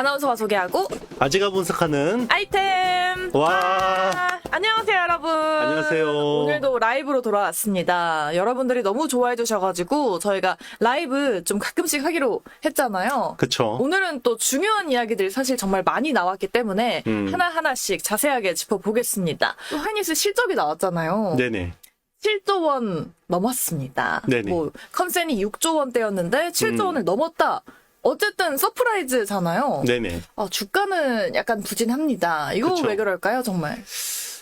아나운서가 소개하고 아재가 분석하는 아이템. 와. 안녕하세요 여러분. 안녕하세요. 오늘도 라이브로 돌아왔습니다. 여러분들이 너무 좋아해 주셔가지고 저희가 라이브 좀 가끔씩 하기로 했잖아요. 그쵸. 오늘은 또 중요한 이야기들이 사실 정말 많이 나왔기 때문에 하나하나씩 자세하게 짚어보겠습니다. 또 하이닉스 실적이 나왔잖아요. 네네. 7조 원 넘었습니다. 네네. 뭐 컨센이 6조 원대였는데 7조 원을 넘었다. 어쨌든 서프라이즈잖아요. 네네. 주가는 약간 부진합니다. 이거 그쵸. 왜 그럴까요, 정말?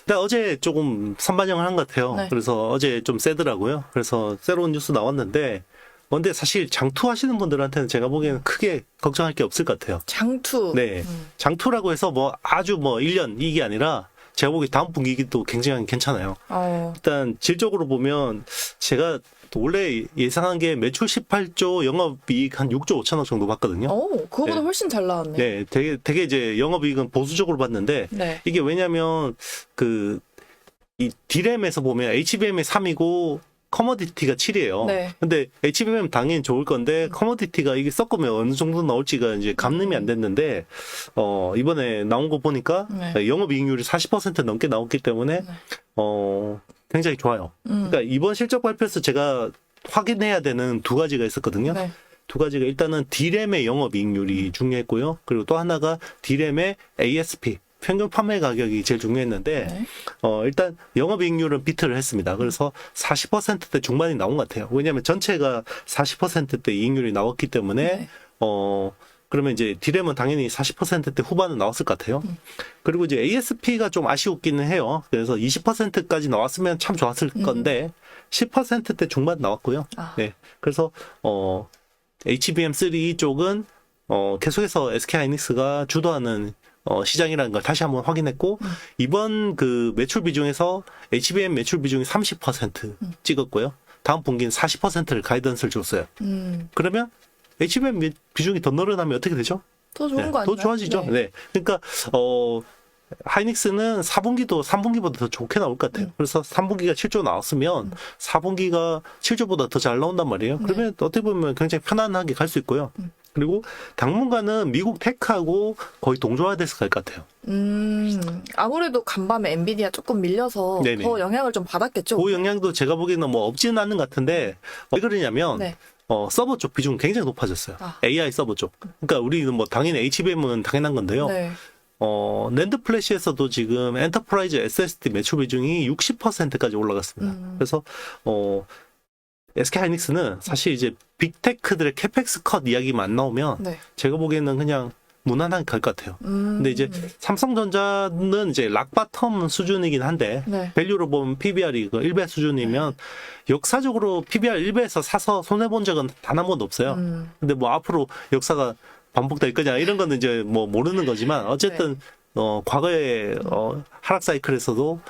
근데 어제 조금 선반영을 한 것 같아요. 네. 그래서 어제 좀 세더라고요. 그래서 새로운 뉴스 나왔는데, 근데 사실 장투하시는 분들한테는 제가 보기에는 크게 걱정할 게 없을 것 같아요. 장투. 네. 장투라고 해서 뭐 아주 뭐 1년 이게 아니라 제가 보기 다음 분기도 굉장히 괜찮아요. 일단 질적으로 보면 제가 원래 예상한 게 매출 18조, 영업이익 한 6조 5천억 정도 봤거든요. 그거보다 네. 훨씬 잘 나왔네. 네, 되게 이제 영업이익은 보수적으로 봤는데 네. 이게 왜냐면 이 D램에서 보면 HBM이 3이고 커머디티가 7이에요. 네. 근데 HBM 당연히 좋을 건데 커머디티가 이게 섞으면 어느 정도 나올지가 이제 감늠이 안 됐는데 이번에 나온 거 보니까 네. 영업이익률이 40% 넘게 나왔기 때문에 굉장히 좋아요. 그러니까 이번 실적 발표에서 제가 확인해야 되는 두 가지가 있었거든요. 네. 두 가지가 일단은 D램의 영업이익률이 중요했고요. 그리고 또 하나가 D램의 ASP 평균 판매 가격이 제일 중요했는데 네. 일단 영업이익률은 비트를 했습니다. 그래서 40%대 중반이 나온 것 같아요. 왜냐하면 전체가 40%대 이익률이 나왔기 때문에 네. 그러면 이제 D램은 당연히 40%대 후반은 나왔을 것 같아요. 그리고 이제 ASP가 좀 아쉬웠기는 해요. 그래서 20%까지 나왔으면 참 좋았을 건데 10%대 중반 나왔고요. 네. 그래서 HBM3 쪽은 계속해서 SK하이닉스가 주도하는 시장이라는 걸 다시 한번 확인했고 이번 그 매출 비중에서 HBM 매출 비중이 30% 찍었고요. 다음 분기는 40%를 가이던스를 줬어요. 그러면 HBM 비중이 더 늘어나면 어떻게 되죠? 더 좋은 네, 거 아닌가요? 더 좋아지죠. 네. 그러니까 하이닉스는 4분기도 3분기보다 더 좋게 나올 것 같아요. 그래서 3분기가 7조 나왔으면 4분기가 7조보다 더 잘 나온단 말이에요. 그러면 어떻게 보면 굉장히 편안하게 갈 수 있고요. 그리고 당분간은 미국 테크하고 거의 동조화돼서 갈 것 같아요. 아무래도 간밤에 엔비디아 조금 밀려서 네네. 더 영향을 좀 받았겠죠? 그 영향도 제가 보기에는 뭐 없지는 않는 것 같은데 왜 그러냐면 네. 서버 쪽 비중 굉장히 높아졌어요. AI 서버 쪽. 그러니까 우리는 뭐 당연히 HBM은 당연한 건데요. 네. 낸드 플래시에서도 지금 엔터프라이즈 SSD 매출 비중이 60%까지 올라갔습니다. 그래서 SK하이닉스는 사실 이제 빅테크들의 캐펙스 컷 이야기만 안 나오면 네. 제가 보기에는 그냥 무난하게 갈 것 같아요. 근데 이제 삼성전자는 이제 락바텀 수준이긴 한데 네. 밸류로 보면 PBR이 그 1배 수준이면 역사적으로 PBR 1배에서 사서 손해본 적은 단 한 번도 없어요. 근데 뭐 앞으로 역사가 반복될 거냐 이런 거는 이제 뭐 모르는 거지만 어쨌든 과거에 하락 사이클에서도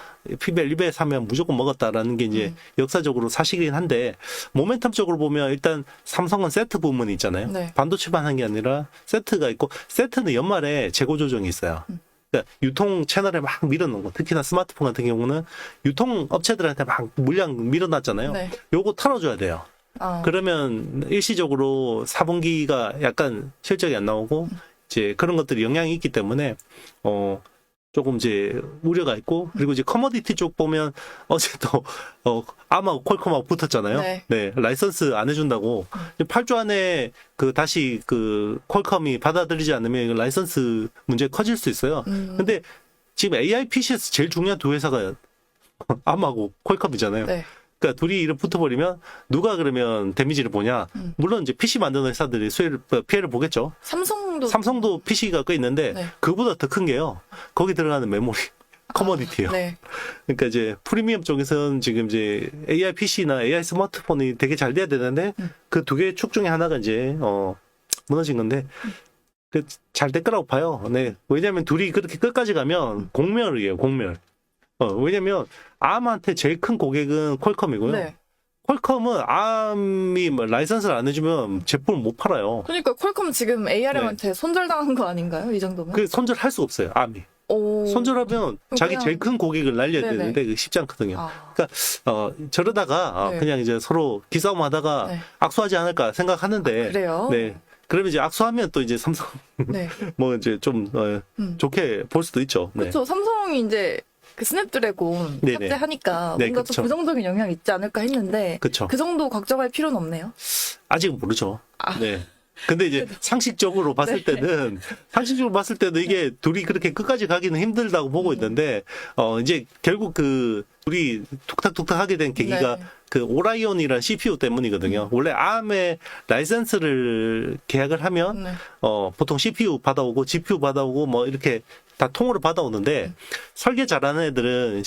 PBR 1배 사면 무조건 먹었다라는 게 이제 역사적으로 사실이긴 한데 모멘텀적으로 보면 일단 삼성은 세트 부문이 있잖아요. 네. 반도체만 하는 게 아니라 세트가 있고 세트는 연말에 재고 조정이 있어요. 그러니까 유통 채널에 막 밀어넣은 거, 특히나 스마트폰 같은 경우는 유통 업체들한테 막 물량 밀어놨잖아요. 네. 요거 털어줘야 돼요. 그러면 일시적으로 4분기가 약간 실적이 안 나오고 이제 그런 것들이 영향이 있기 때문에 조금 이제 우려가 있고 그리고 이제 커머디티 쪽 보면 어제 또 아마하고 퀄컴하고 붙었잖아요. 네. 라이선스 안 해준다고 8조 안에 다시 퀄컴이 받아들이지 않으면 라이선스 문제 커질 수 있어요. 근데 지금 AI PC에서 제일 중요한 두 회사가 아마하고 퀄컴이잖아요. 네. 그러니까 둘이 이렇게 붙어버리면 누가 그러면 데미지를 보냐? 물론 이제 PC 만드는 회사들이 피해를 보겠죠. 삼성도 PC가 꽤 있는데 네. 그보다 더 큰 게요. 거기 들어가는 메모리 커머디티예요. 네. 그러니까 이제 프리미엄 쪽에서는 지금 이제 AI PC나 AI 스마트폰이 되게 잘 돼야 되는데 그 두 개의 축 중에 하나가 이제 무너진 건데 잘 될 거라고 봐요. 네. 왜냐하면 둘이 그렇게 끝까지 가면 공멸이에요. 공멸. 왜냐면 암한테 제일 큰 고객은 퀄컴이고요. 네. 퀄컴은 암이 뭐 라이선스를 안 해주면 제품을 못 팔아요. 그러니까 퀄컴 지금 ARM한테 손절당한 거 아닌가요? 이 정도면? 그 손절할 수가 없어요. 암이. 손절하면 자기 그냥- 제일 큰 고객을 날려야 네네. 되는데 그게 쉽지 않거든요. 그러니까 저러다가 네. 그냥 이제 서로 기싸움 하다가 네. 악수하지 않을까 생각하는데 그래요? 네. 그러면 이제 악수하면 또 이제 삼성 네. 뭐 이제 좀 좋게 볼 수도 있죠. 네. 그렇죠. 삼성이 이제 그 스냅드래곤 네네. 탑재하니까 네, 뭔가 그쵸. 좀 부정적인 영향이 있지 않을까 했는데 그쵸. 그 정도 걱정할 필요는 없네요. 아직은 모르죠. 아. 네. 근데 이제 상식적으로 봤을 네. 때는 이게 둘이 그렇게 끝까지 가기는 힘들다고 보고 있는데 이제 결국 그 둘이 툭탁툭탁 하게 된 계기가 네. 그 오라이온이라는 CPU 때문이거든요. 원래 ARM의 라이센스를 계약을 하면 네. 보통 CPU 받아오고 GPU 받아오고 뭐 이렇게 다 통으로 받아오는데 설계 잘하는 애들은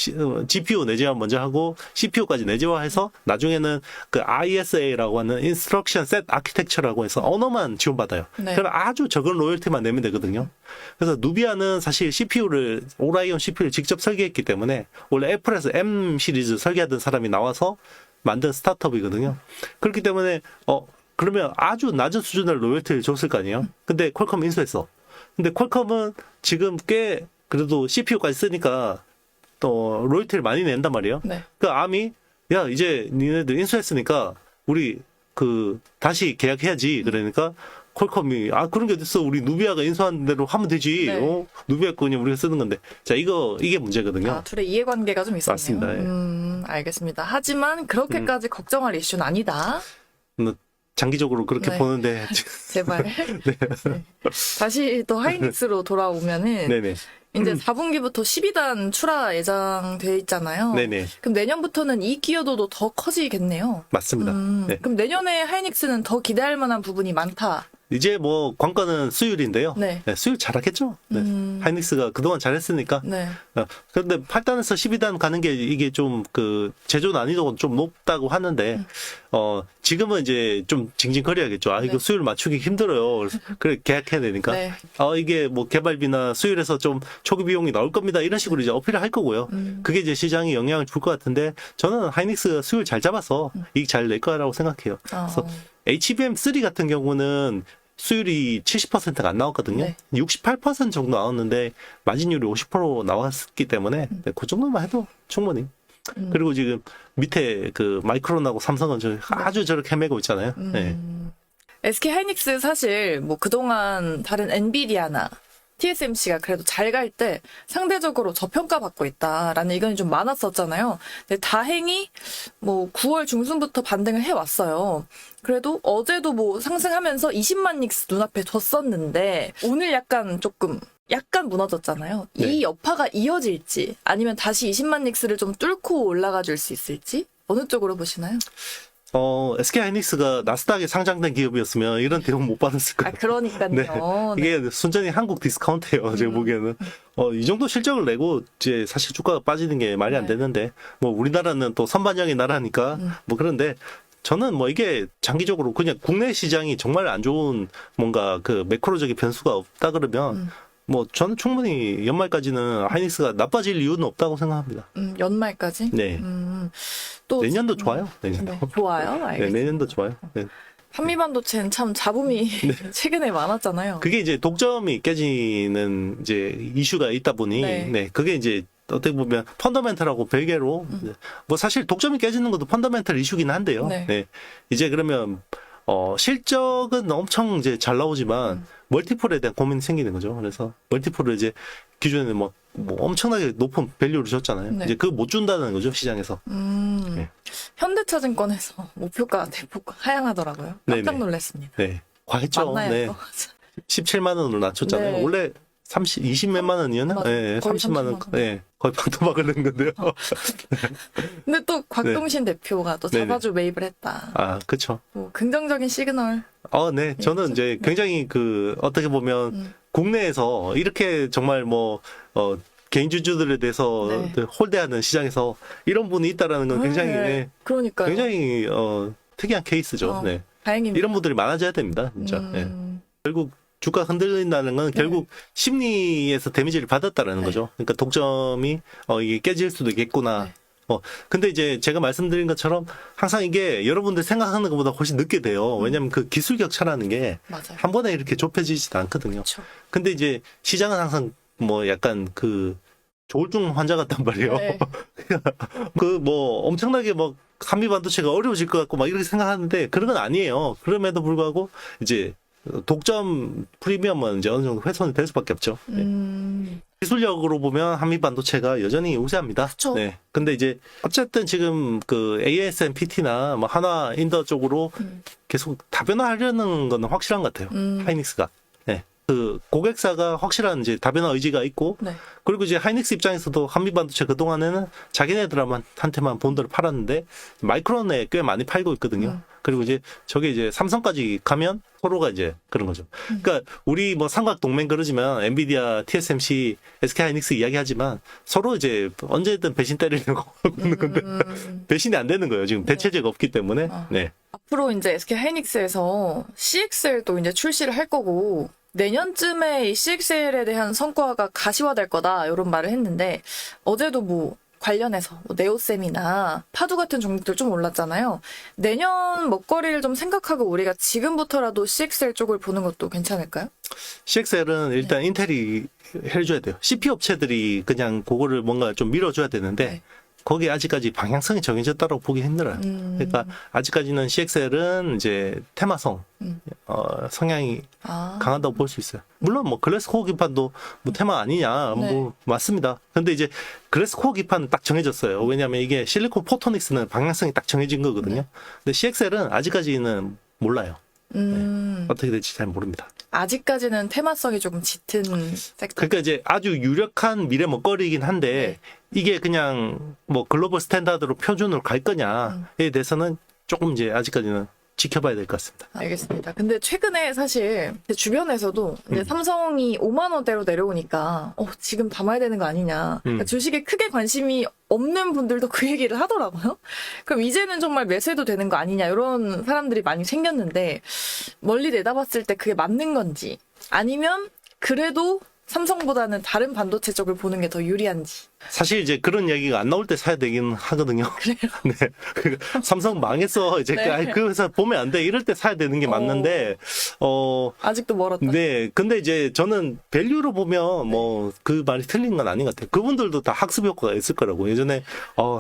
GPU 내재화 먼저 하고 CPU까지 내재화해서 나중에는 그 ISA라고 하는 Instruction Set Architecture라고 해서 언어만 지원받아요. 네. 그럼 아주 적은 로열티만 내면 되거든요. 그래서 누비아는 사실 오라이온 CPU를 직접 설계했기 때문에 원래 애플에서 M 시리즈 설계하던 사람이 나와서 만든 스타트업이거든요. 그렇기 때문에 그러면 아주 낮은 수준의 로열티를 줬을 거 아니에요. 근데 퀄컴 인수했어. 근데 퀄컴은 지금 꽤 그래도 CPU까지 쓰니까 또 로열티를 많이 낸단 말이에요. 네. 그 암이 야 이제 니네들 인수했으니까 우리 그 다시 계약해야지. 그러니까 퀄컴이 그런 게 어딨어. 우리 누비아가 인수한 대로 하면 되지. 네. 누비아 거냐 우리가 쓰는 건데. 자 이게 문제거든요. 둘의 이해관계가 좀 있었네요. 맞습니다. 예. 알겠습니다. 하지만 그렇게까지 걱정할 이슈는 아니다. 장기적으로 그렇게 네. 보는데 제발. 네. 다시 또 하이닉스로 돌아오면은 네네 이제 4분기부터 12단 출하 예정돼 있잖아요. 네네 그럼 내년부터는 이 기여도도 더 커지겠네요. 맞습니다. 네. 그럼 내년에 하이닉스는 더 기대할 만한 부분이 많다. 이제 뭐 관건은 수율인데요. 네. 수율 잘하겠죠. 네. 하이닉스가 그동안 잘했으니까. 네. 그런데 8단에서 12단 가는 게 이게 좀 그 제조 난이도가 좀 높다고 하는데 지금은 이제 좀 징징거려야겠죠. 이거 네. 수율 맞추기 힘들어요. 그래서 그래 계약해야 되니까. 네. 이게 뭐 개발비나 수율에서 좀 초기 비용이 나올 겁니다. 이런 식으로 이제 어필을 할 거고요. 그게 이제 시장에 영향을 줄 것 같은데 저는 하이닉스가 수율 잘 잡아서 이익 잘 낼 거라고 생각해요. 그래서 HBM3 같은 경우는 수율이 70%가 안 나왔거든요. 네. 68% 정도 나왔는데 마진율이 50% 나왔기 때문에 그 정도만 해도 충분히. 그리고 지금 밑에 그 마이크론하고 삼성은 아주 저렇게 헤매고 있잖아요. 네. SK 하이닉스 사실 뭐 그동안 다른 엔비디아나 TSMC가 그래도 잘 갈 때 상대적으로 저평가받고 있다라는 의견이 좀 많았었잖아요. 근데 다행히 뭐 9월 중순부터 반등을 해왔어요. 그래도 어제도 뭐 상승하면서 20만 닉스 눈앞에 뒀었는데 오늘 약간 무너졌잖아요. 네. 이 여파가 이어질지 아니면 다시 20만 닉스를 좀 뚫고 올라가 줄 수 있을지 어느 쪽으로 보시나요? SK 하이닉스가 나스닥에 상장된 기업이었으면 이런 대우 못 받았을 거예요. 그러니까요. 네. 네. 이게 순전히 한국 디스카운트예요. 제가 보기에는. 이 정도 실적을 내고 이제 사실 주가가 빠지는 게 말이 안 네. 되는데 뭐 우리나라는 또 선반영의 나라니까 뭐 그런데 저는 뭐 이게 장기적으로 그냥 국내 시장이 정말 안 좋은 뭔가 그 매크로적인 변수가 없다 그러면 뭐 저는 충분히 연말까지는 하이닉스가 나빠질 이유는 없다고 생각합니다. 연말까지? 네. 또 내년도 좋아요. 내년도. 네, 좋아요. 네, 알겠습니다. 내년도 좋아요. 네. 한미반도체는 참 잡음이 최근에 많았잖아요. 그게 이제 독점이 깨지는 이제 이슈가 있다 보니, 네. 그게 이제 어떻게 보면 펀더멘털하고 별개로, 뭐 사실 독점이 깨지는 것도 펀더멘털 이슈긴 한데요. 네. 이제 그러면, 실적은 엄청 이제 잘 나오지만, 멀티플에 대한 고민이 생기는 거죠. 그래서 멀티플을 이제 기존에 뭐 엄청나게 높은 밸류를 줬잖아요. 네. 이제 그거 못 준다는 거죠, 시장에서. 네. 현대차증권에서 목표가 대폭 하향하더라고요. 깜짝 네네. 놀랐습니다. 네. 과했죠. 맞나요? 네. 이거? 17만 원으로 낮췄잖아요. 네. 원래 20몇만 원이었나? 맞아요. 네, 거의 30만 원. 30만 원. 네, 거의 방토막을 낸 건데요. 근데 또 곽동신 대표가 또 네네. 자사주 매입을 했다. 그쵸. 뭐 긍정적인 시그널. 네, 저는 이제 굉장히 어떻게 보면 국내에서 이렇게 정말 개인주주들에 대해서 네. 홀대하는 시장에서 이런 분이 있다라는 건 굉장히, 네. 그러니까요. 굉장히, 특이한 케이스죠. 어, 네. 다행입니다. 이런 분들이 많아져야 됩니다, 진짜. 네. 결국 주가 흔들린다는 건 결국 심리에서 데미지를 받았다라는 네. 거죠. 그러니까 독점이 이게 깨질 수도 있겠구나. 네. 근데 이제 제가 말씀드린 것처럼 항상 이게 여러분들 생각하는 것보다 훨씬 늦게 돼요. 왜냐면 그 기술 격차라는 게 맞아요. 한 번에 이렇게 좁혀지지도 않거든요. 그렇죠. 근데 이제 시장은 항상 약간 조울증 환자 같단 말이에요. 네. 엄청나게 한미 반도체가 어려워질 것 같고 이렇게 생각하는데 그런 건 아니에요. 그럼에도 불구하고 이제 독점 프리미엄은 이제 어느 정도 훼손이 될 수밖에 없죠. 네. 기술력으로 보면 한미 반도체가 여전히 우세합니다. 그쵸. 네. 근데 이제 어쨌든 지금 그 ASMPT나 뭐 한화 인더 쪽으로 계속 다변화하려는 거는 확실한 것 같아요. 하이닉스가. 네. 그 고객사가 확실한 이제 다변화 의지가 있고, 네. 그리고 이제 하이닉스 입장에서도 한미 반도체 그 동안에는 자기네들한테만 본드를 팔았는데 마이크론에 꽤 많이 팔고 있거든요. 그리고 이제 저게 이제 삼성까지 가면 서로가 이제 그런 거죠. 그러니까 우리 뭐 삼각 동맹 그러지만 엔비디아, TSMC, SK 하이닉스 이야기하지만 서로 이제 언제든 배신 때리려고 하고 있는 건데 배신이 안 되는 거예요. 지금 대체제가 없기 때문에. 네. 앞으로 이제 SK 하이닉스에서 CXL도 이제 출시를 할 거고 내년쯤에 이 CXL에 대한 성과가 가시화될 거다 이런 말을 했는데 어제도 뭐 관련해서 뭐 네오셈이나 파두 같은 종목들 좀 올랐잖아요. 내년 먹거리를 좀 생각하고 우리가 지금부터라도 CXL 쪽을 보는 것도 괜찮을까요? CXL은 일단 인텔이 해줘야 돼요. CPU 업체들이 그냥 그거를 뭔가 좀 밀어줘야 되는데 네. 거기에 아직까지 방향성이 정해졌다고 보기 힘들어요. 그러니까 아직까지는 CXL은 이제 테마성 성향이 강하다고 볼 수 있어요. 물론 뭐 글래스코어 기판도 뭐 테마 아니냐 네. 뭐 맞습니다. 근데 이제 글래스코어 기판은 딱 정해졌어요. 왜냐하면 이게 실리콘 포토닉스는 방향성이 딱 정해진 거거든요. 근데 CXL은 아직까지는 몰라요. 네. 어떻게 될지 잘 모릅니다. 아직까지는 테마성이 조금 짙은 섹터. 그러니까 이제 아주 유력한 미래 먹거리이긴 한데 이게 그냥 뭐 글로벌 스탠다드로 표준으로 갈 거냐에 대해서는 조금 이제 아직까지는 지켜봐야 될 것 같습니다. 알겠습니다. 근데 최근에 사실 제 주변에서도 이제 삼성이 5만 원대로 내려오니까 지금 담아야 되는 거 아니냐. 그러니까 주식에 크게 관심이 없는 분들도 그 얘기를 하더라고요. 그럼 이제는 정말 매수해도 되는 거 아니냐 이런 사람들이 많이 생겼는데 멀리 내다봤을 때 그게 맞는 건지 아니면 그래도 삼성보다는 다른 반도체 쪽을 보는 게 더 유리한지. 사실 이제 그런 이야기가 안 나올 때 사야 되긴 하거든요. 그래요? 네. 그 삼성 망했어. 이제 네. 그 회사 보면 안 돼. 이럴 때 사야 되는 게 맞는데, 아직도 멀었다. 네. 근데 이제 저는 밸류로 보면 뭐 그 말이 틀린 건 아닌 것 같아요. 그분들도 다 학습 효과가 있을 거라고. 예전에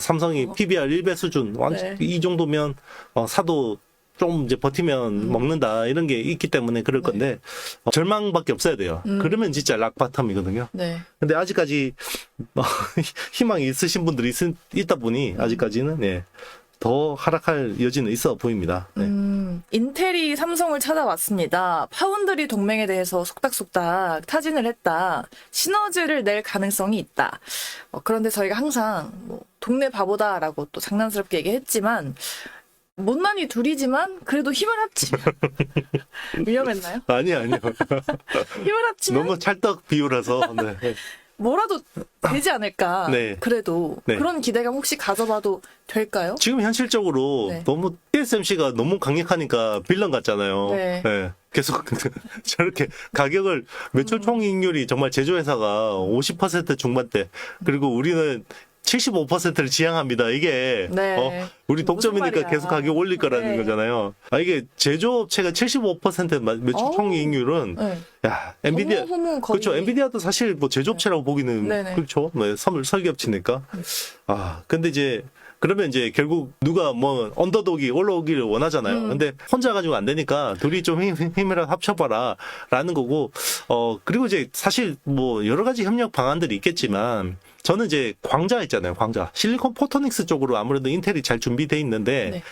삼성이 PBR 1배 수준, 네. 이 정도면 사도 좀 이제 버티면 먹는다 이런 게 있기 때문에 그럴 건데 절망밖에 없어야 돼요. 그러면 진짜 락바텀이거든요. 네. 근데 아직까지 희망이 있으신 분들이 있다 보니 아직까지는 더 하락할 여지는 있어 보입니다. 네. 인텔이 삼성을 찾아왔습니다. 파운드리 동맹에 대해서 속닥속닥 타진을 했다. 시너지를 낼 가능성이 있다. 그런데 저희가 항상 뭐 동네 바보다라고 또 장난스럽게 얘기했지만 못난이 둘이지만 그래도 힘을 합치면 위험했나요? 아니요. 힘을 합치면 너무 찰떡 비유라서. 네. 뭐라도 되지 않을까. 네. 그래도 네. 그런 기대감 혹시 가져봐도 될까요? 지금 현실적으로 네. 너무 TSMC가 너무 강력하니까 빌런 같잖아요. 네. 계속 저렇게 가격을 매출 총이익률이 정말 제조회사가 50% 중반대 그리고 우리는 75%를 지향합니다. 이게 네. 우리 독점이니까 무슨 말이야. 계속 가격 올릴 거라는 네. 거잖아요. 이게 제조업체가 75% 매출 총이익률은 네. 야 엔비디아 허무 거의. 그렇죠. 엔비디아도 사실 뭐 제조업체라고 보기는 네네. 그렇죠. 뭐 설계업체니까. 근데 이제 그러면 이제 결국 누가 뭐 언더독이 올라오기를 원하잖아요. 근데 혼자 가지고 안 되니까 둘이 좀 힘을 합쳐봐라 라는 거고 그리고 이제 사실 뭐 여러 가지 협력 방안들이 있겠지만 저는 이제 광자 있잖아요. 광자 실리콘 포토닉스 쪽으로 아무래도 인텔이 잘 준비돼 있는데 네.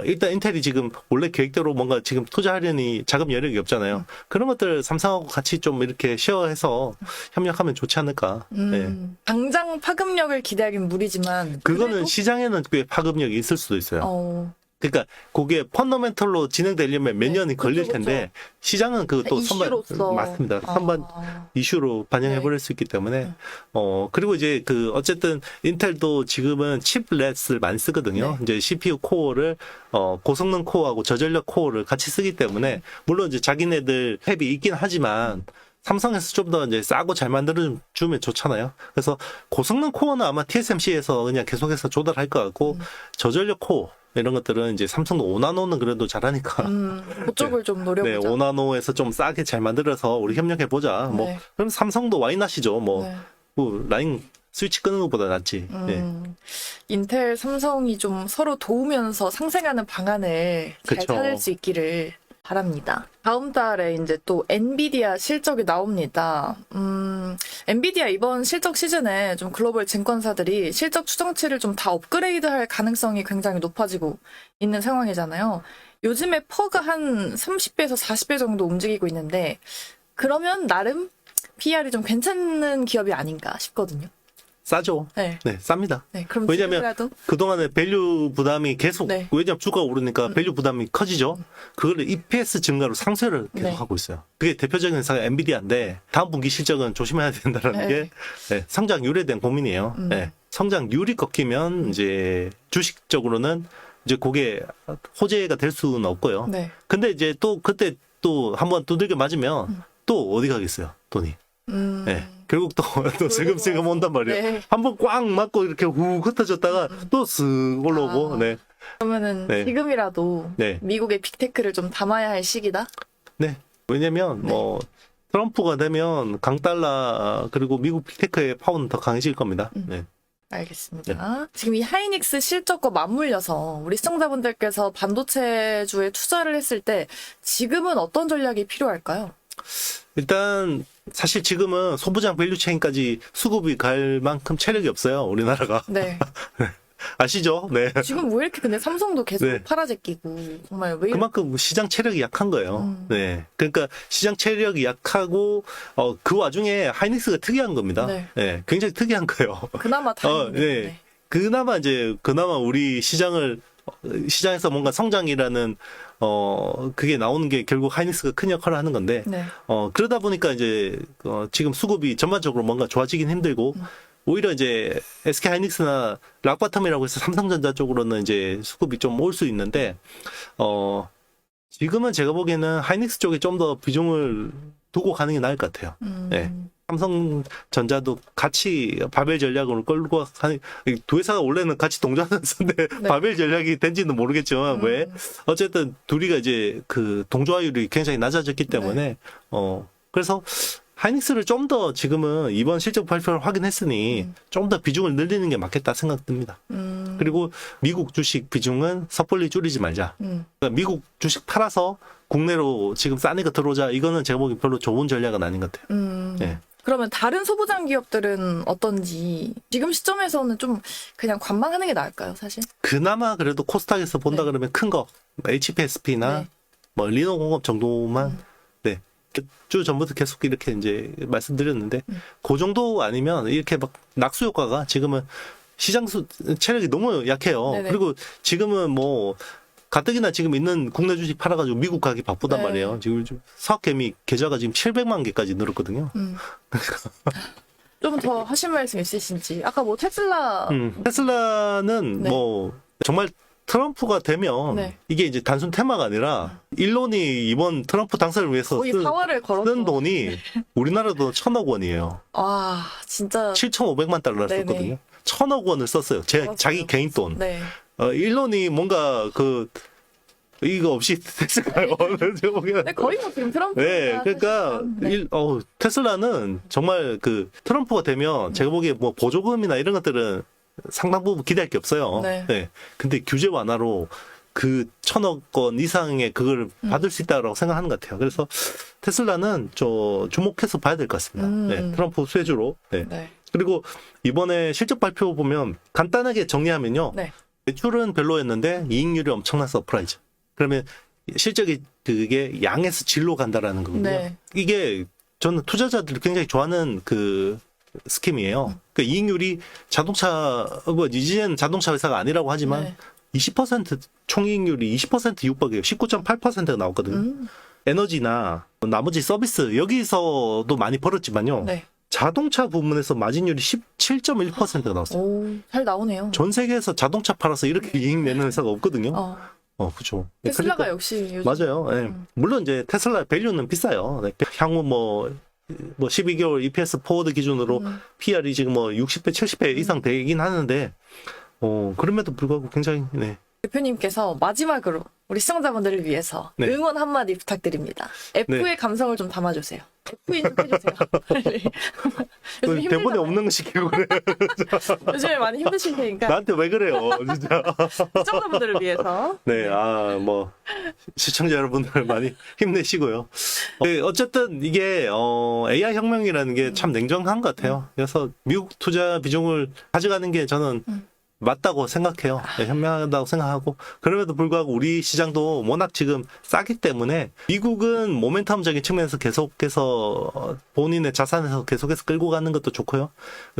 일단 인텔이 지금 원래 계획대로 뭔가 지금 투자하려니 자금 여력이 없잖아요. 그런 것들 삼성하고 같이 좀 이렇게 쉐어해서 협력하면 좋지 않을까. 네. 당장 파급력을 기대하기는 무리지만 그거는 그래도? 시장에는 꽤 파급력이 있을 수도 있어요. 그러니까 그게 펀더멘털로 진행되려면 몇 년이 걸릴 그쵸, 텐데 시장은 그 또 이슈로서. 맞습니다. 선반 이슈로 반영해버릴 수 있기 때문에 그리고 이제 그 어쨌든 인텔도 지금은 칩렛을 많이 쓰거든요. 이제 CPU 코어를 고성능 코어하고 저전력 코어를 같이 쓰기 때문에 물론 이제 자기네들 팹이 있긴 하지만 삼성에서 좀 더 이제 싸고 잘 만들어주면 좋잖아요. 그래서 고성능 코어는 아마 TSMC에서 그냥 계속해서 조달할 것 같고 저전력 코어 이런 것들은 이제 삼성도 5나노는 그래도 잘하니까. 그쪽을 좀 노려보자. 네, 5나노에서 좀 싸게 잘 만들어서 우리 협력해보자. 뭐, 네. 그럼 삼성도 와이낫이죠. 네. 뭐, 라인 스위치 끄는 것보다 낫지. 네. 인텔, 삼성이 좀 서로 도우면서 상생하는 방안을 잘 그쵸. 찾을 수 있기를 바랍니다. 다음 달에 이제 또 엔비디아 실적이 나옵니다. 엔비디아 이번 실적 시즌에 좀 글로벌 증권사들이 실적 추정치를 좀 다 업그레이드할 가능성이 굉장히 높아지고 있는 상황이잖아요. 요즘에 퍼가 한 30배에서 40배 정도 움직이고 있는데 그러면 나름 PR이 좀 괜찮은 기업이 아닌가 싶거든요. 싸죠. 네. 네, 쌉니다. 네, 그럼 왜냐면 지금이라도 그동안에 밸류 부담이 계속, 네. 왜냐면 주가가 오르니까 밸류 부담이 커지죠. 그거를 EPS 증가로 상쇄를 계속 네. 하고 있어요. 그게 대표적인 회사가 엔비디아인데 다음 분기 실적은 조심해야 된다는 네. 게 네, 성장률에 대한 고민이에요. 네, 성장률이 꺾이면 이제 주식적으로는 이제 그게 호재가 될 수는 없고요. 네. 근데 이제 또 그때 또 한번 두들겨 맞으면 또 어디 가겠어요, 돈이. 네. 결국 또 슬금슬금 온단 말이에요. 네. 한번 꽉 맞고 이렇게 후 흩어졌다가 또 쓱 올라오고. 아. 네. 그러면은 네. 지금이라도 네. 미국의 빅테크를 좀 담아야 할 시기다. 네. 왜냐면 뭐 트럼프가 되면 강달러 그리고 미국 빅테크의 파워는 더 강해질 겁니다. 네. 알겠습니다. 지금 이 하이닉스 실적과 맞물려서 우리 시청자분들께서 반도체주에 투자를 했을 때 지금은 어떤 전략이 필요할까요? 일단 사실 지금은 소부장 밸류체인까지 수급이 갈 만큼 체력이 없어요. 우리나라가. 네. 아시죠? 네. 지금 왜 이렇게 근데 삼성도 계속 네. 팔아제끼고 정말 왜 그만큼 시장 체력이 약한 거예요. 네. 그러니까 시장 체력이 약하고 그 와중에 하이닉스가 특이한 겁니다. 네. 네. 굉장히 특이한 거예요. 그나마 다행이네. 네. 그나마 우리 시장에서 뭔가 성장이라는 그게 나오는 게 결국 하이닉스가 큰 역할을 하는 건데 네. 그러다 보니까 이제 지금 수급이 전반적으로 뭔가 좋아지긴 힘들고 오히려 이제 SK 하이닉스나 락바텀이라고 해서 삼성전자 쪽으로는 이제 수급이 좀 올 수 있는데 지금은 제가 보기에는 하이닉스 쪽에 좀 더 비중을 두고 가는 게 나을 것 같아요. 네. 삼성전자도 같이 바벨 전략으로 끌고 가는 두 회사가 원래는 같이 동조하는 회사인데 네. 바벨 전략이 된지는 모르겠지만 왜 어쨌든 둘이가 이제 그 동조화율이 굉장히 낮아졌기 때문에 그래서 하이닉스를 좀 더 지금은 이번 실적 발표를 확인했으니 좀 더 비중을 늘리는 게 맞겠다 생각됩니다. 그리고 미국 주식 비중은 섣불리 줄이지 말자. 그러니까 미국 주식 팔아서 국내로 지금 싸니까 들어오자. 이거는 제가 보기엔 별로 좋은 전략은 아닌 것 같아요. 네. 그러면 다른 소부장 기업들은 어떤지 지금 시점에서는 좀 그냥 관망하는 게 나을까요, 사실? 그나마 그래도 코스닥에서 본다 그러면 큰 거, HPSP나 네. 뭐 리노공업 정도만 네. 주 전부터 계속 이렇게 이제 말씀드렸는데 그 정도 아니면 이렇게 막 낙수 효과가 지금은 시장 체력이 너무 약해요. 네네. 그리고 지금은 뭐 가뜩이나 지금 있는 국내 주식 팔아가지고 미국 가기 바쁘단 네. 말이에요. 지금 사업개미 계좌가 지금 700만 개까지 늘었거든요. 좀 더 하실 말씀 있으신지. 아까 뭐 테슬라 테슬라는 네. 뭐 정말 트럼프가 되면 네. 이게 이제 단순 테마가 아니라 일론이 이번 트럼프 당선을 위해서 거의 사활을 걸어서 쓴 돈이 우리나라도 1,000억 원이에요. 와, 진짜 7,500만 달러를 네네. 썼거든요. 1,000억 원을 썼어요. 그렇어요. 자기 개인 돈. 네. 일론이 뭔가 이거 없이 됐을까요? 제가 보기에는. 네, 거의 뭐 지금 트럼프. 네, 그러니까 테슬라는 정말 그 트럼프가 되면 제가 보기에 뭐 보조금이나 이런 것들은 상당 부분 기대할 게 없어요. 네. 근데 규제 완화로 그 1,000억 원 이상의 그걸 받을 수 있다고 생각하는 것 같아요. 그래서 테슬라는 주목해서 봐야 될 것 같습니다. 네, 트럼프 쇄주로. 네. 네. 그리고 이번에 실적 발표 보면 간단하게 정리하면요. 네. 매출은 별로였는데 이익률이 엄청난 서프라이즈. 그러면 실적이 그게 양에서 질로 간다라는 거거든요. 네. 이게 저는 투자자들이 굉장히 좋아하는 그 스킴이에요. 그러니까 이익률이 이제는 자동차 회사가 아니라고 하지만 네. 20% 총이익률이 20% 육박이에요. 19.8%가 나왔거든요. 에너지나 나머지 서비스 여기서도 많이 벌었지만요. 네. 자동차 부문에서 마진율이 17.1%가 나왔어요. 오, 잘 나오네요. 전 세계에서 자동차 팔아서 이렇게 이익 내는 회사가 없거든요. 그죠. 테슬라가 그러니까 역시 요즘 맞아요. 예. 물론 이제 테슬라 밸류는 비싸요. 네. 향후 뭐 12개월 EPS 포워드 기준으로 PR이 지금 뭐 60배, 70배 이상 되긴 하는데, 그럼에도 불구하고 굉장히, 네. 대표님께서 마지막으로 우리 시청자분들을 위해서 네. 응원 한마디 부탁드립니다. F의 네. 감성을 좀 담아주세요. F인 좀 해주세요. 빨리. 요즘 대본에 힘들잖아요. 없는 거 시키고 그래. 요즘에 많이 힘드실 테니까 나한테 왜 그래요, 진짜. 시청자분들을 위해서. 네, 뭐, 시청자 여러분들 많이 힘내시고요. 어쨌든 이게, AI 혁명이라는 게 참 냉정한 것 같아요. 그래서 미국 투자 비중을 가져가는 게 저는 맞다고 생각해요. 네, 현명하다고 생각하고. 그럼에도 불구하고 우리 시장도 워낙 지금 싸기 때문에 미국은 모멘텀적인 측면에서 계속해서 본인의 자산에서 계속해서 끌고 가는 것도 좋고요.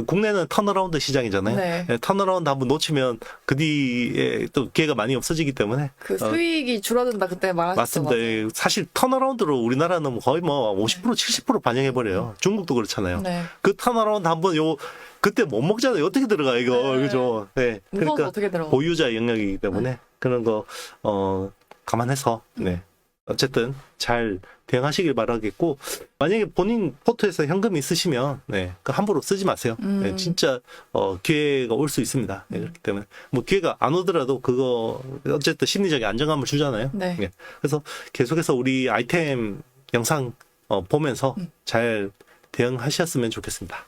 국내는 턴어라운드 시장이잖아요. 네. 네, 턴어라운드 한번 놓치면 그 뒤에 또 기회가 많이 없어지기 때문에. 그 수익이 줄어든다 그때 말하셨죠. 맞습니다. 예, 사실 턴어라운드로 우리나라는 거의 뭐 50%, 70% 반영해버려요. 중국도 그렇잖아요. 네. 그 턴어라운드 한번 그때 못 먹잖아요. 어떻게 들어가, 이거. 네. 그죠? 네. 무서워서 그러니까 어떻게 들어가. 보유자 영역이기 때문에 그런 거, 감안해서, 네. 어쨌든 잘 대응하시길 바라겠고, 만약에 본인 포트에서 현금이 있으시면, 네. 그 함부로 쓰지 마세요. 네. 진짜, 기회가 올 수 있습니다. 네. 그렇기 때문에. 뭐 기회가 안 오더라도 그거, 어쨌든 심리적인 안정감을 주잖아요. 네. 네. 그래서 계속해서 우리 아이템 영상, 보면서 잘 대응하셨으면 좋겠습니다.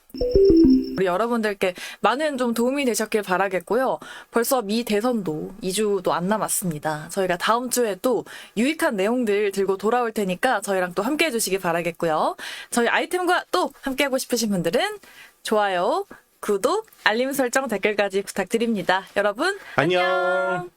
우리 여러분들께 많은 좀 도움이 되셨길 바라겠고요. 벌써 미 대선도 2주도 안 남았습니다. 저희가 다음 주에 또 유익한 내용들 들고 돌아올 테니까 저희랑 또 함께 해주시기 바라겠고요. 저희 아이템과 또 함께하고 싶으신 분들은 좋아요, 구독, 알림 설정, 댓글까지 부탁드립니다. 여러분, 안녕. 안녕.